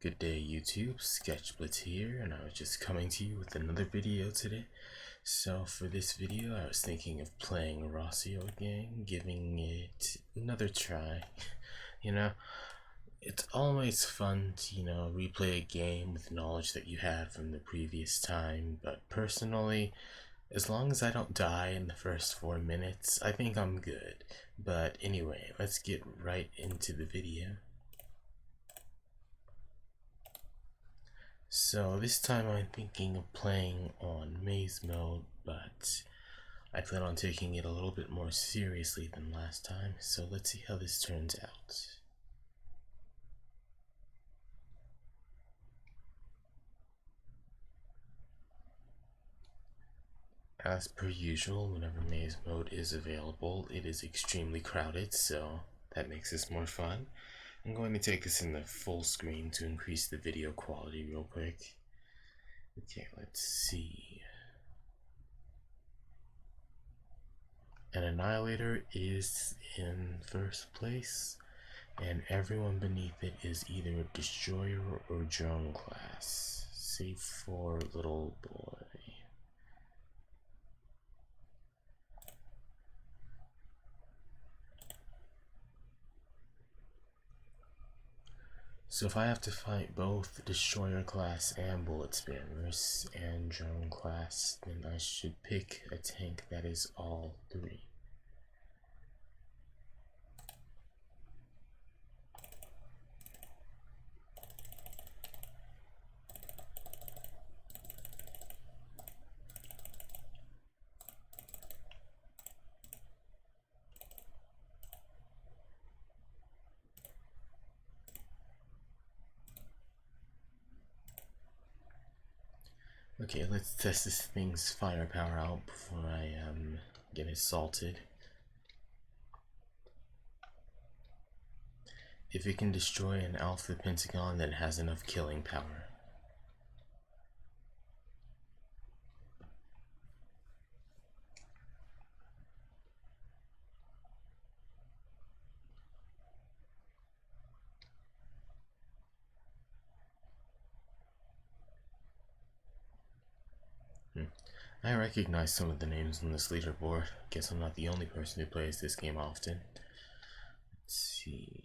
Good day YouTube, SketchBlitz here, and I was just coming to you with another video today. So for this video I was thinking of playing Arras again, giving it another try. You know, it's always fun to, replay a game with knowledge that you had from the previous time, but personally, as long as I don't die in the first 4 minutes, I think I'm good. But anyway, let's get right into the video. So this time I'm thinking of playing on maze mode, but I plan on taking it a little bit more seriously than last time, so let's see how this turns out. As per usual, whenever maze mode is available, it is extremely crowded, so that makes this more fun. I'm going to take this in the full screen to increase the video quality real quick. Okay, let's see. An Annihilator is in first place, and everyone beneath it is either a Destroyer or Drone class, save for Little Boy. So if I have to fight both Destroyer class and Bullet Spammers and Drone class, then I should pick a tank that is all three. Okay, let's test this thing's firepower out before I get assaulted. If it can destroy an alpha pentagon, then it has enough killing power. I recognize some of the names on this leaderboard. Guess I'm not the only person who plays this game often. Let's see.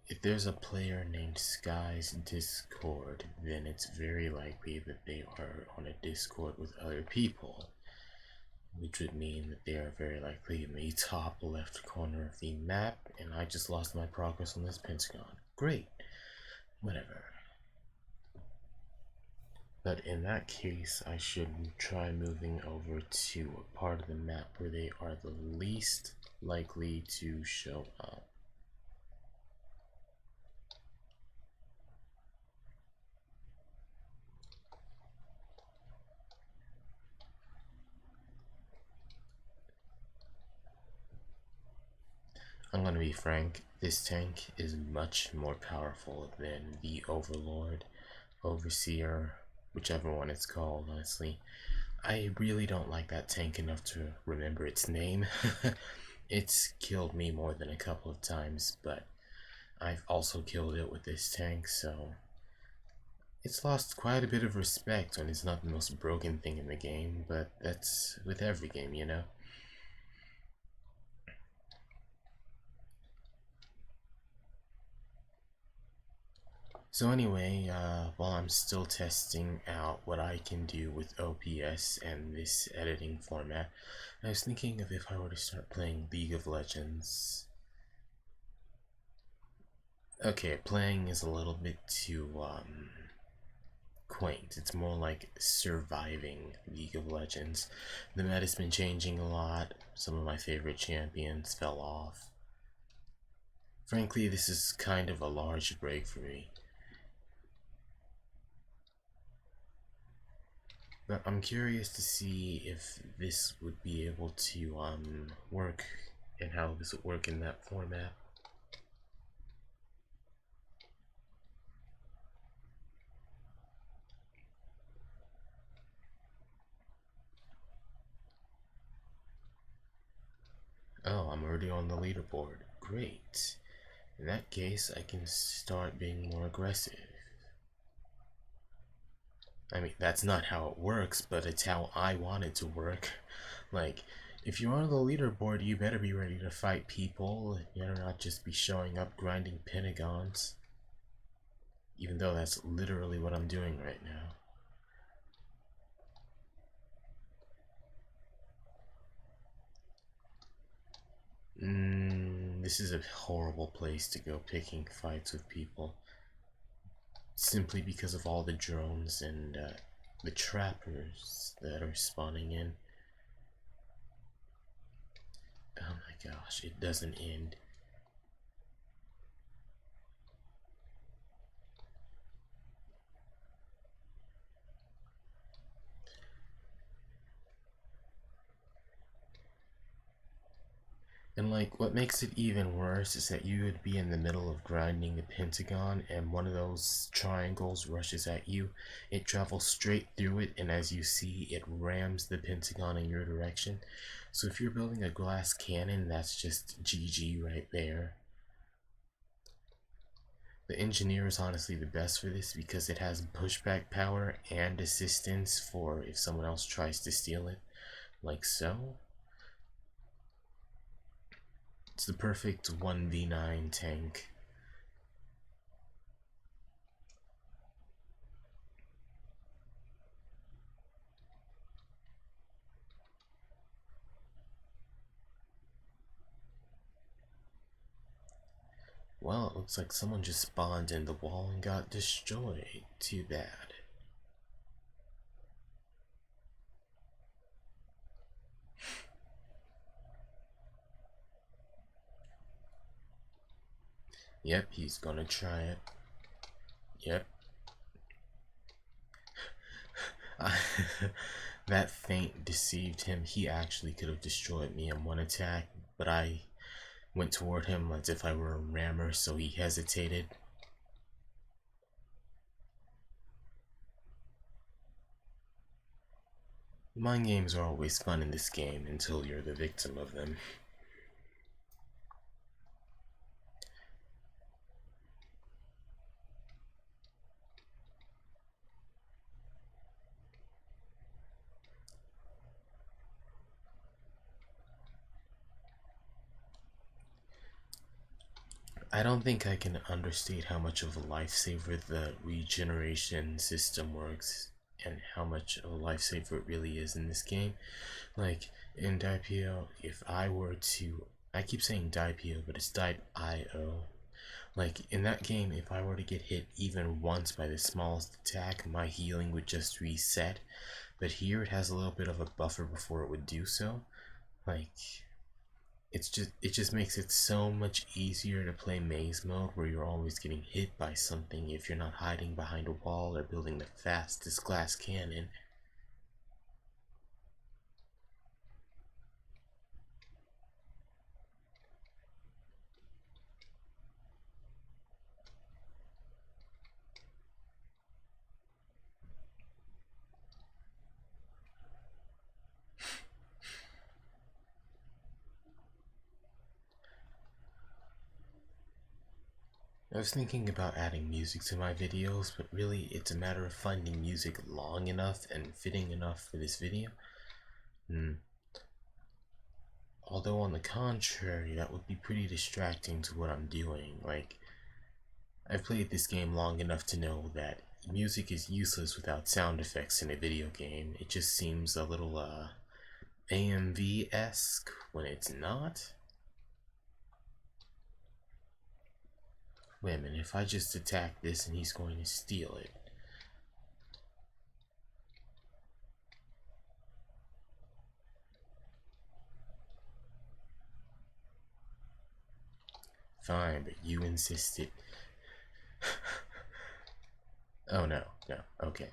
If there's a player named Sky's Discord, then it's very likely that they are on a Discord with other people, which would mean that they are very likely in the top left corner of the map, and I just lost my progress on this pentagon. Great. Whatever. But in that case, I should try moving over to a part of the map where they are the least likely to show up. I'm going to be frank, this tank is much more powerful than the Overlord, Overseer, whichever one it's called, honestly. I really don't like that tank enough to remember its name. It's killed me more than a couple of times, but I've also killed it with this tank, so it's lost quite a bit of respect when it's not the most broken thing in the game, but that's with every game, you know? So anyway, while I'm still testing out what I can do with OPS and this editing format, I was thinking of if I were to start playing League of Legends. Okay, playing is a little bit too, quaint. It's more like surviving League of Legends. The meta's been changing a lot. Some of my favorite champions fell off. Frankly, this is kind of a large break for me. But I'm curious to see if this would be able to work and how this would work in that format. Oh, I'm already on the leaderboard. Great. In that case, I can start being more aggressive. I mean, that's not how it works, but it's how I want it to work. Like, if you're on the leaderboard, you better be ready to fight people. You better not just be showing up grinding pentagons. Even though that's literally what I'm doing right now. This is a horrible place to go picking fights with people. Simply because of all the drones and the trappers that are spawning in. Oh my gosh, it doesn't end. And like, what makes it even worse is that you would be in the middle of grinding a pentagon and one of those triangles rushes at you. It travels straight through it, and as you see, it rams the pentagon in your direction. So if you're building a glass cannon, that's just GG right there. The engineer is honestly the best for this because it has pushback power and assistance for if someone else tries to steal it, like so. It's the perfect 1v9 tank. Well, it looks like someone just spawned in the wall and got destroyed. Too bad. Yep, he's gonna try it. Yep. That feint deceived him. He actually could have destroyed me in one attack, but I went toward him as if I were a rammer, so he hesitated. Mind games are always fun in this game until you're the victim of them. I don't think I can understate how much of a lifesaver the regeneration system works and how much of a lifesaver it really is in this game. Like in DIPO, if I were to, I keep saying DIPO, but it's DIPO. Like in that game, if I were to get hit even once by the smallest attack, my healing would just reset. But here it has a little bit of a buffer before it would do so. Like it just makes it so much easier to play maze mode where you're always getting hit by something if you're not hiding behind a wall or building the fastest glass cannon. I was thinking about adding music to my videos, but really it's a matter of finding music long enough and fitting enough for this video. Although on the contrary, that would be pretty distracting to what I'm doing. Like, I've played this game long enough to know that music is useless without sound effects in a video game. It just seems a little, AMV-esque when it's not. Wait a minute, if I just attack this and he's going to steal it. Fine, but you insisted. Oh no, no, okay.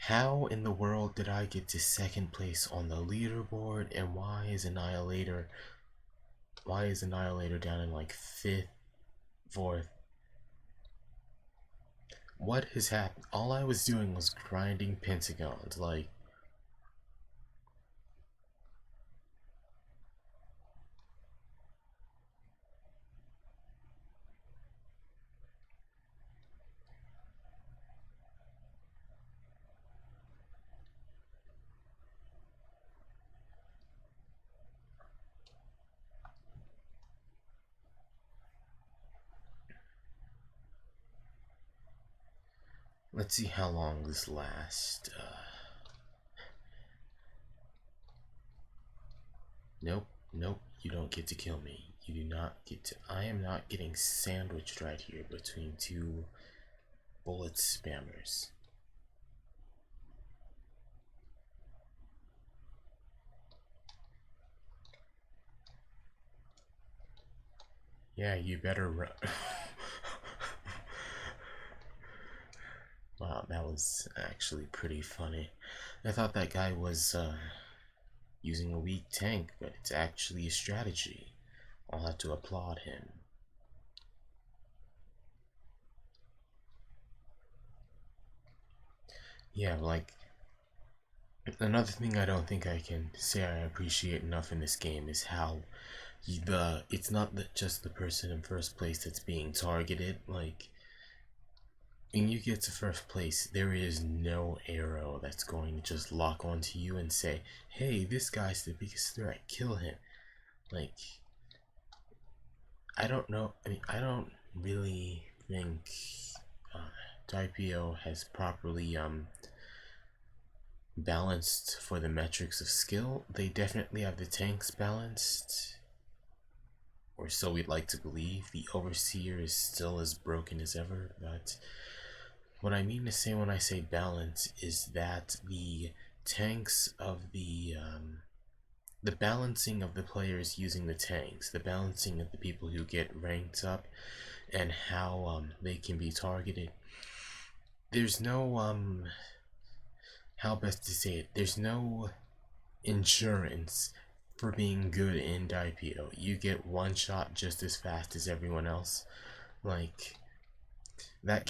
How in the world did I get to second place on the leaderboard, and why is Annihilator down in like 5th, 4th? What has happened? All I was doing was grinding pentagons, like Let's see how long this lasts. Nope, nope, you don't get to kill me. You do not get to. I am not getting sandwiched right here between two bullet spammers. Yeah, you better run. Wow, that was actually pretty funny. I thought that guy was using a weak tank, but it's actually a strategy. I'll have to applaud him. Yeah, like, another thing I don't think I can say I appreciate enough in this game is how it's not just the person in first place that's being targeted. Like, when you get to first place, there is no arrow that's going to just lock onto you and say, hey, this guy's the biggest threat, kill him. Like, I don't know. I mean, I don't really think DiPio has properly balanced for the metrics of skill. They definitely have the tanks balanced, or so we'd like to believe. The Overseer is still as broken as ever, but what I mean to say when I say balance is that the tanks of the balancing of the players using the tanks, the balancing of the people who get ranked up, and how they can be targeted. There's no how best to say it. There's no insurance for being good in DiPio. You get one shot just as fast as everyone else. Like, that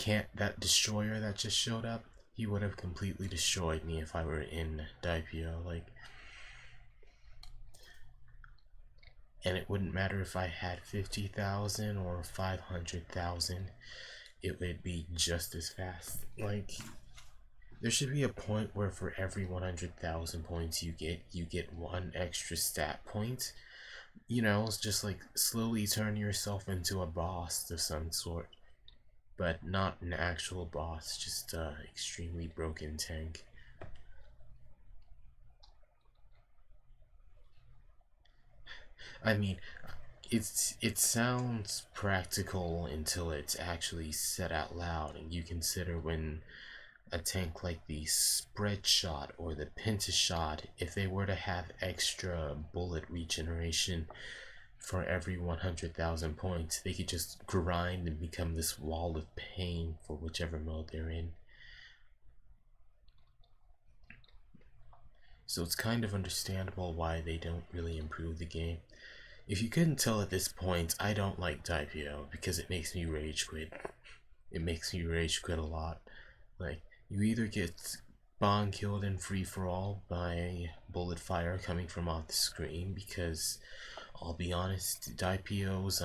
destroyer that just showed up, he would have completely destroyed me if I were in DiPio. Like, and it wouldn't matter if I had 50,000 or 500,000, it would be just as fast. Like, there should be a point where for every 100,000 points you get one extra stat point. You know, it's just like slowly turn yourself into a boss of some sort, but not an actual boss, just a extremely broken tank. I mean, it sounds practical until it's actually said out loud, and you consider when a tank like the spread shot or the penta shot, if they were to have extra bullet regeneration for every 100,000 points, they could just grind and become this wall of pain for whichever mode they're in. So it's kind of understandable why they don't really improve the game. If you couldn't tell at this point, I don't like DiPio because it makes me rage quit. It makes me rage quit a lot. Like, you either get bomb killed in free for all by bullet fire coming from off the screen, because I'll be honest, DiPio's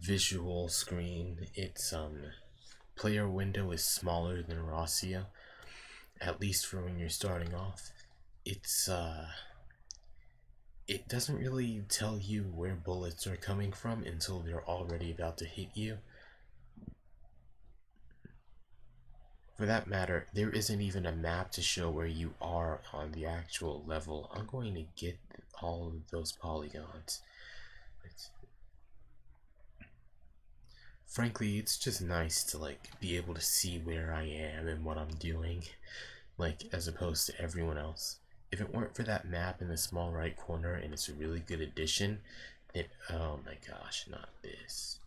visual screen, its player window is smaller than Rossio, at least for when you're starting off. It's it doesn't really tell you where bullets are coming from until they're already about to hit you. For that matter, there isn't even a map to show where you are on the actual level. I'm going to get all of those polygons. Frankly, it's just nice to like be able to see where I am and what I'm doing, like, as opposed to everyone else. If it weren't for that map in the small right corner, and it's a really good addition, then oh my gosh, not this.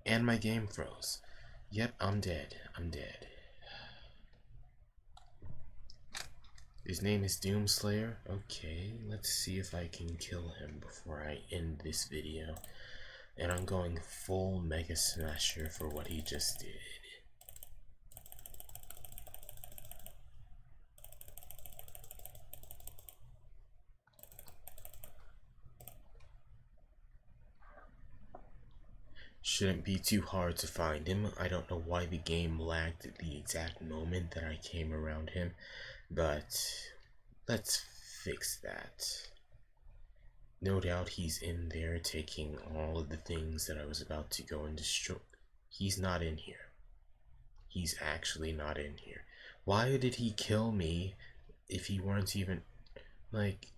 And my game froze. Yep, I'm dead. I'm dead. His name is Doomslayer. Okay, let's see if I can kill him before I end this video. And I'm going full Mega Smasher for what he just did. Shouldn't be too hard to find him. I don't know why the game lagged at the exact moment that I came around him, but let's fix that. No doubt he's in there taking all of the things that I was about to go and destroy. He's not in here. He's actually not in here. Why did he kill me if he weren't even like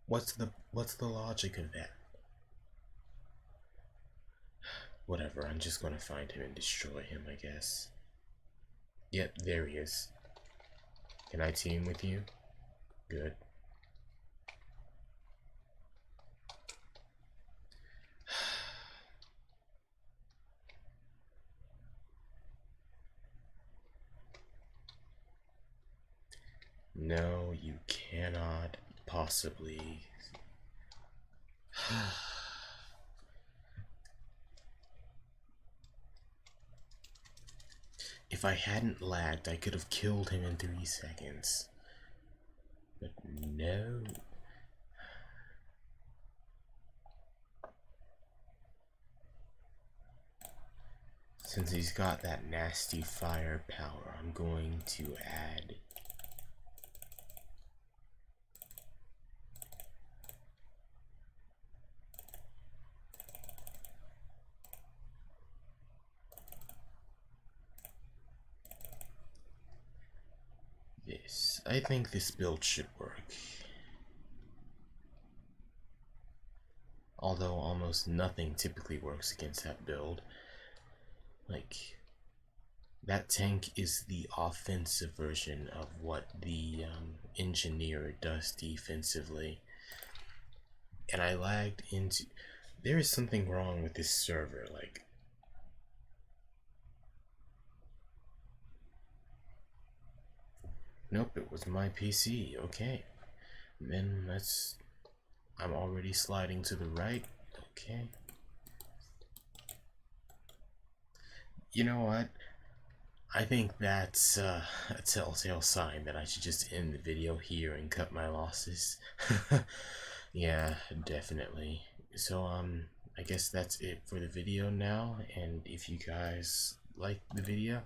what's the logic of that? Whatever, I'm just gonna find him and destroy him, I guess. Yep, there he is. Can I team with you? Good. No, you cannot possibly. If I hadn't lagged, I could have killed him in 3 seconds. But no. Since he's got that nasty firepower, I'm going to add this. I think this build should work. Although almost nothing typically works against that build. Like, that tank is the offensive version of what the engineer does defensively. And I lagged into... There is something wrong with this server, like... Nope, it was my PC, okay. Then let's... I'm already sliding to the right, okay. You know what? I think that's a telltale sign that I should just end the video here and cut my losses. Yeah, definitely. So, I guess that's it for the video now, and if you guys like the video,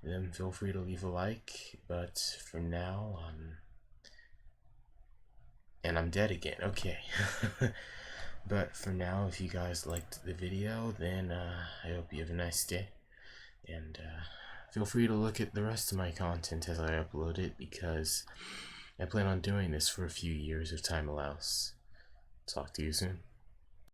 then feel free to leave a like, but for now, and I'm dead again, okay. But for now, if you guys liked the video, then, I hope you have a nice day, and, feel free to look at the rest of my content as I upload it, because I plan on doing this for a few years if time allows. Talk to you soon.